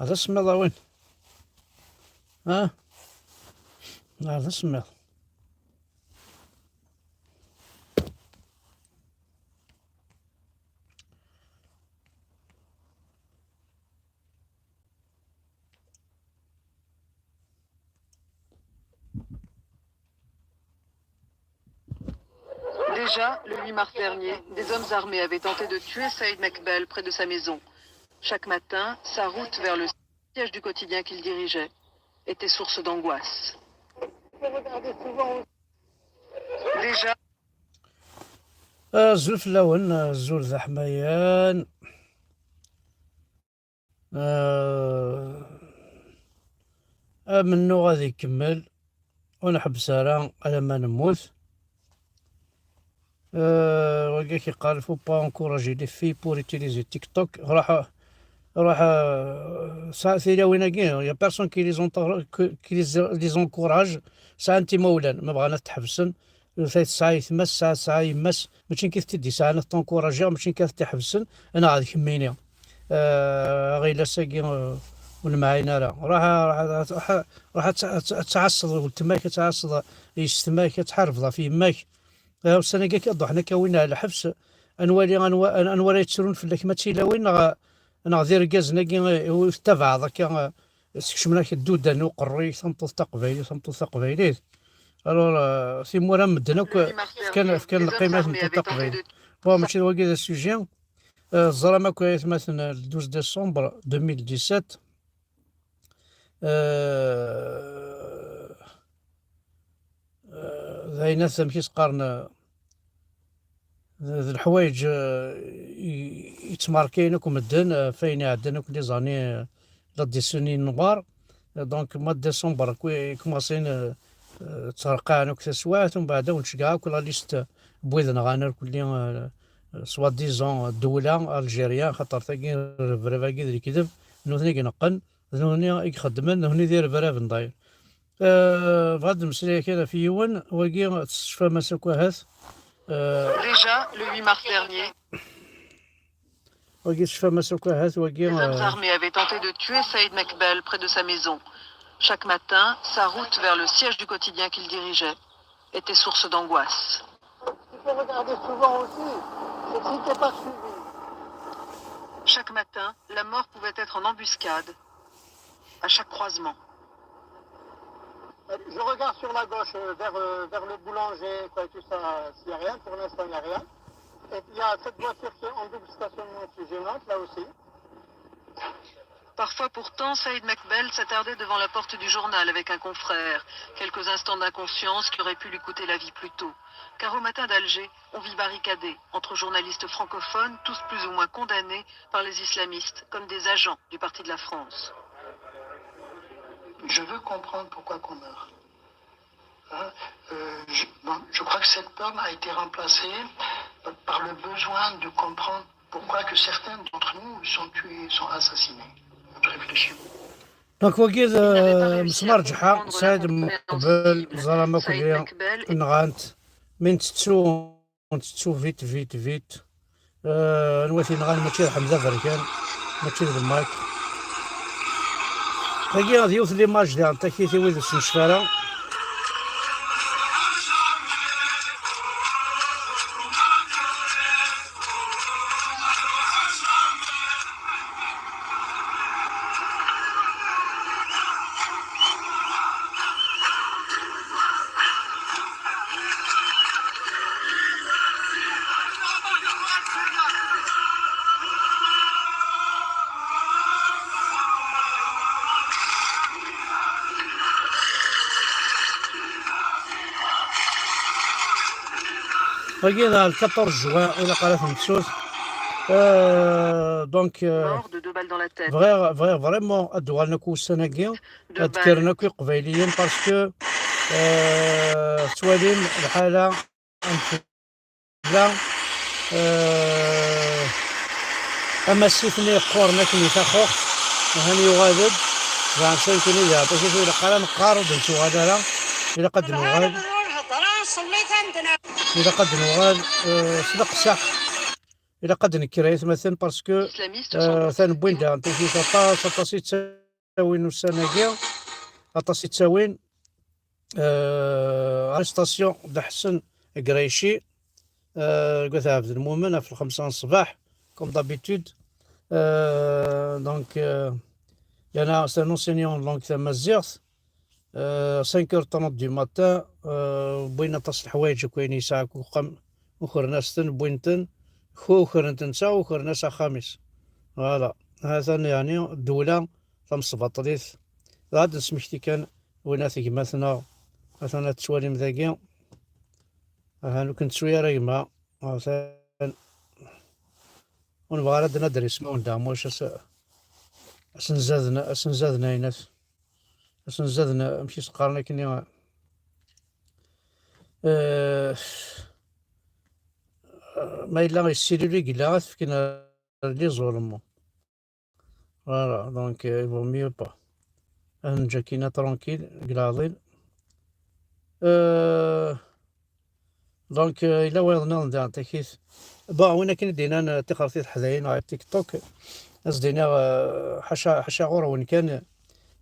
هذا السميض وين؟ ها؟ هذا السميض. Déjà, le 8 mars dernier, des hommes armés avaient tenté de tuer Saïd Mekbel près de sa maison. Chaque matin, sa route vers le siège du quotidien qu'il dirigeait était source d'angoisse. Déjà, الزول فلاون، الزول ذا حمايان. منو غادي يكمل ونحبس على ما نموت. وكا كيقال فو با انكوراجي لي في بور يوتيليزي تيك توك. راح سي وين كاين يا بيرسون كي لي زونكوراج. ساعه انت مولان ما بغانا تحبسن ثلاث ساعه يتمس ساعه يمس ماشي كيف تدي ساعه انا تنكوراجي ماشي كيف تحبسن انا غادي كميني. غير ساكي والمعاينه راه راح تعصد تماك تعصد يستماك تحرفض في ماك. والسنه كاع كضو حنا كاوينا على حبس انوالي يتسرون في لك ما تيلا وين انا غادي ركازنا كي تبع ذاك سكشمنا كدودا نو قري ثمطوط تقبايلي ثمطوط تقبايلي. الوغ سي مورا مدنا كان القيمات نتاع تقبايلي بون ماشي هو كذا السوجي. الزرامة كويس مثلا 12 ديسمبر 2017. ذاي ناس ماشي تقارن ذي الحوايج يتماركينك ومدن فين عندنا لي زاني لا ديسوني نوار. دونك ما ديسمبر كوماسين ترقعنا كتسوات ومن بعد ونشقع كل ليست بويضنا غانر كل سوا ديزون الدولة الجيريا خاطر تاكي الرفرافا كي كذب نوثني كنقن نوثني يخدمن نوثني داير الرفراف نضاير. بغاد نمسلي كذا في يوم وكي تستشفى مساكوهات. déjà, le 8 mars dernier, وكي تشفى مساكوهات وكي des hommes armés avaient tenté de tuer Saïd Mekbel près de sa maison. Chaque matin, sa route vers le siège du quotidien qu'il dirigeait était source d'angoisse. Il faut regarder souvent aussi, c'est qui n'est pas suivi. Chaque matin, la mort pouvait être en embuscade, à chaque croisement. Je regarde sur la gauche vers le boulanger, quoi, et tout ça, s'il n'y a rien, pour l'instant il n'y a rien. Et il y a cette voiture qui est en double stationnement qui est gênante, là aussi. Parfois pourtant, Saïd Mekbel s'attardait devant la porte du journal avec un confrère. Quelques instants d'inconscience qui auraient pu lui coûter la vie plus tôt. Car au matin d'Alger, on vit barricadé entre journalistes francophones, tous plus ou moins condamnés par les islamistes, comme des agents du Parti de la France. Je veux comprendre pourquoi qu'on meurt. Hein? Je crois que cette peur a été remplacée par le besoin de comprendre pourquoi que certains d'entre nous sont tués, sont assassinés. Réfléchis. دونك وكيد مسمار جحا سعيد مقبل زرامة كليا نغانت من تتسو فيت نواتي نغان ماشي حمزة فركان ماشي المايك هاكي غادي يوث ليماج ديال تاكيتي ويد السنشفارة. هاكي 14 جوان إلا قالت نتسوس. دونك Mort de 2 balles dans la tête. فريمون الدوالنا كوسانا كي تذكرنا كي قبيليين باسكو توالين الحالة لا اما السيفني قورنا كني تاخوخ وهاني يغادر زعما سيكوني ذا باش إلا قال نقارض نتو غادرا إلا قد نوغاد إذا قد نوغال صدق صح إلا قد نكريت مثلا باسكو islamistes sont ثان بوين دا تيجي تاسي تساوين السناكيا تاسي تساوين ارستاسيون د حسن قريشي قلت عبد المؤمن في 5 الصباح كوم دابيتود دونك انا سي ان انسينيون لونغ تامازيغت 5h30 دو ماتان بوينا تصل الحوايج كاين يساعك وقم وخر ناس تن بوينتن خو خر نتنسا وخر ناس خامس فوالا هذا يعني الدولة ثم سباطريث غاد نسمحتي كان ويناتي كيماتنا مثلا تسوالي مذاكيا هانو كنت شوية رايما مثلا ونبغى راد ندرس ما وندعموش اسنزادنا يناس اسنزادنا مشي سقارنا كني ما إلا يسيرولي قلا فكنا لي ظلمو فوالا دونك يفو ميو با نجا كينا ترونكيل قلاضين دونك إلا ويضنا ندير تكيث وين كاين دينا تقرثيت حذاين على تيك توك أصدينا حاشا غورا وين كان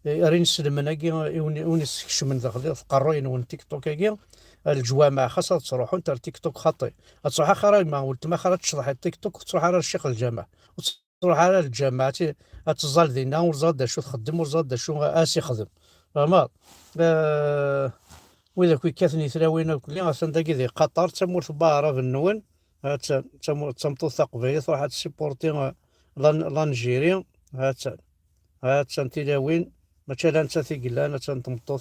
رين سلمناكي ونسكش من داخل قروين ون تيك توك كي الجوامع خاصة تروحوا نتا تيك توك خاطي تروح خرج ما ولت ما خرجت تشرح التيك توك تروح على الشيخ الجامع وتروح على الجامعة تزال دينا ورزاد شو تخدم ورزاد شو اسي خدم فما وإذا كي كاثني ثلاوينا كلي غاسن داكي ذي قطر تمور في بارا في النون تمطو ثقبي تروح تسيبورتي لا نيجيريا هات تلاوين مثلا انت ثقيلا انا تنطمطو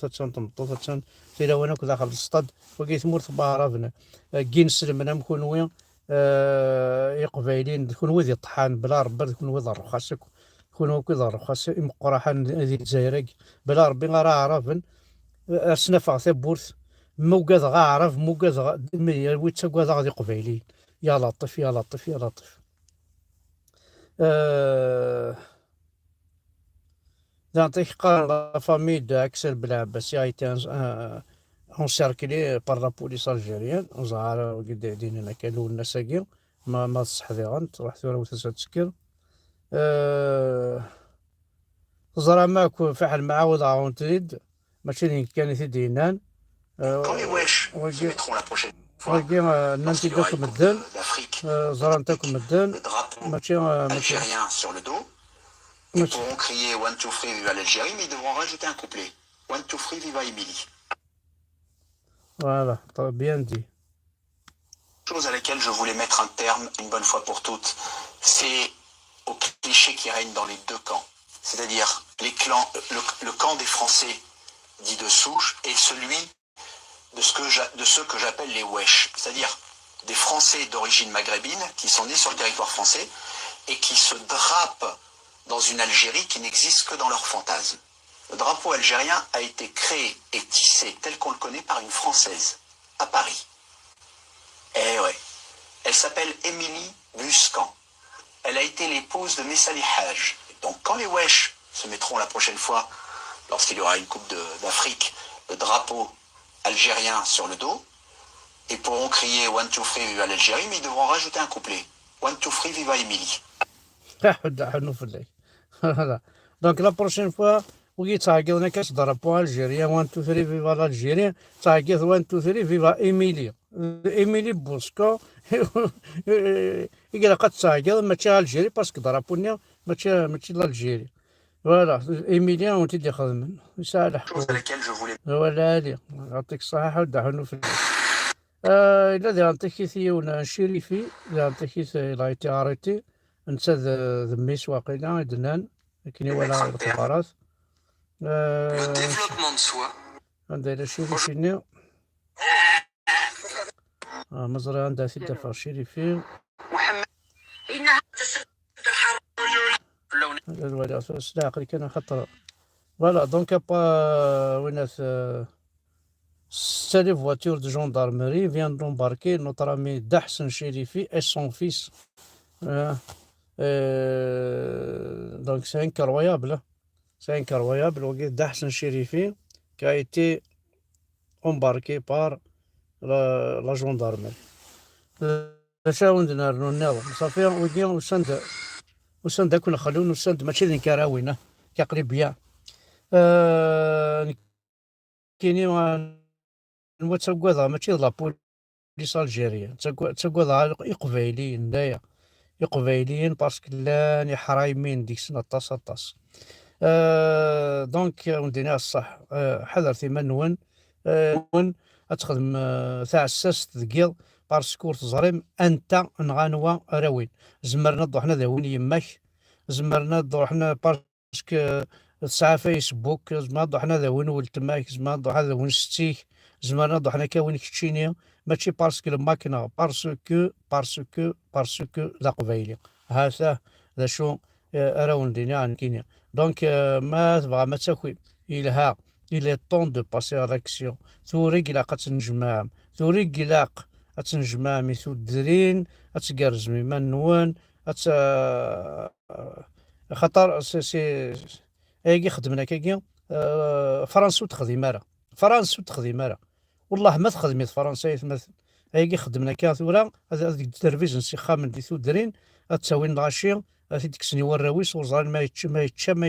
تلاوين هكا داخل الصطاد وكي تمور في بارا فينا كي نسلمنا مكونوين يقبايلين كون ذي طحان بلا ربا كون ذا الرخاص كون كذا الرخاص مقرحان ذي الجزائر بلا ربي راه عرفن أسنفع ثبورث موجود غاعرف موجود ويتسقى غادي قبيلي يا لطيف يا لطيف يا لطيف نعطيك قال لا فامي d'Axel Blabassi a été encerclée par la police algérienne وزعر قدادين هنا كانوا الناس ما تصحذيغن تروح ثورة وتسكر زرا ماكو فحل معاود عاون تريد ماشي كانت دينان وكي نانتي داكم الدن زرا نتاكم الدن ماشي Ils pourront crier One two free viva l'Algérie, mais ils devront rajouter un couplet. One two free viva Émilie. Voilà, bien dit. Chose à laquelle je voulais mettre un terme une bonne fois pour toutes, c'est au cliché qui règne dans les deux camps. C'est-à-dire les clans, le camp des Français dit de souche et celui de ceux que j'appelle les wesh, c'est-à-dire des Français d'origine maghrébine qui sont nés sur le territoire français et qui se drapent dans une Algérie qui n'existe que dans leur fantasme. Le drapeau algérien a été créé et tissé tel qu'on le connaît par une Française, à Paris. Eh ouais, elle s'appelle Émilie Buscan. Elle a été l'épouse de Messali Haj. Donc quand les wesh se mettront la prochaine fois, lorsqu'il y aura une Coupe d'Afrique, le drapeau algérien sur le dos, ils pourront crier One two free viva l'Algérie, mais ils devront rajouter un couplet. One two free viva Émilie. دونك لا بروشين فوا وكي تعاقدنا كاش ضربوا الجيريا 1 2 3 فيفا الجيريا تعاقد 1 2 3 فيفا ايميلي بوسكو يقول قد تعاقد ماشي الجيري باسكو ضربونا ماشي الجيري فوالا ايميليا وانت اللي خدمن يسالح ولا هادي يعطيك الصحة ودعونو في الذي يعطيك ثيونا شريفي يعطيك لايتي اريتي انت ذميس واقيلا دنان كاين ولا الخبارات Le développement de soi. عندها شريفي مزرعة عندها سيدة فار شريفي محمد إنها تسد الحرب الولاء السلاق اللي كان خطر فوالا دونك با وينات 6 voitures de gendarmerie viennent d'embarquer notre ami Dahsan Chérifi et son fils. Donc c'est incroyable. C'est incroyable. Dahsan Chérifi qui a été embarqué par la gendarmerie. اش ندير النظام صافي ويجي وسند كنا خلون وسند ماشي ذين كراوينه كقريبيا كاينين نتسقوضها ماشي لا بوليس الجيريا تسقوضها قبايليين هنايا قبايليين باسكو لاني حرايمين ديك السنه طاس دونك ودينا الصح حذر ثما نون نون تخدم تاع الساس تثقيل باسكو تزريم انت نغانوا راوين زمرنا ضو حنا ذاوين يماك زمرنا ضو حنا باسكو تسعى فيسبوك زعما ضو حنا ذاوين ولتماك زعما ضو حنا ذاوين ستيك زمرنا ضو حنا كاوين كتشينيا ماشي باسكو الماكينه باسكو ذا قبايلي هذا ذا شو راون دينا كينيا دونك ما تبغى ما تاكل إلها إلى طون دو باسي à l'action ثوريك إلا قتنجمع ثوريك إلا قتنجمع ميثو الدرين أتقرز ميما نوان خاطر سي ايكي خدمنا كاكي فرنسا تخدم مارا فرنسا تخدم مارا والله ما تخدمي فرنسا مثل ايكي خدمنا كا ثورا هذيك التلفزيون سيخا من دي ثودرين تساوي الغاشي ديك سني وراويس وزران ما يتشا ما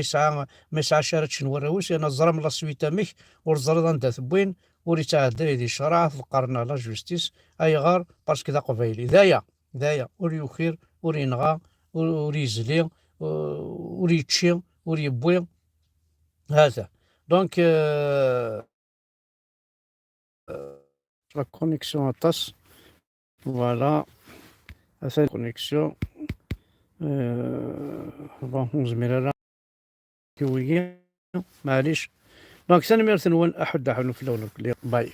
يسعى شارتش وراويس انا الزرام لا سويتا ميك ورزران دا ثبوين وري تعدى دي شرع في القرن لا جوستيس اي غار باسكو ذا قبايلي ذايا وري يخير وري نغا وري يزلي وري تشي وري يبوي هذا دونك لا كونيكسيون طاس فوالا هذا كونيكسيون بون زميلة كوية معليش دونك سنمير ثنون أحد في الأول باي.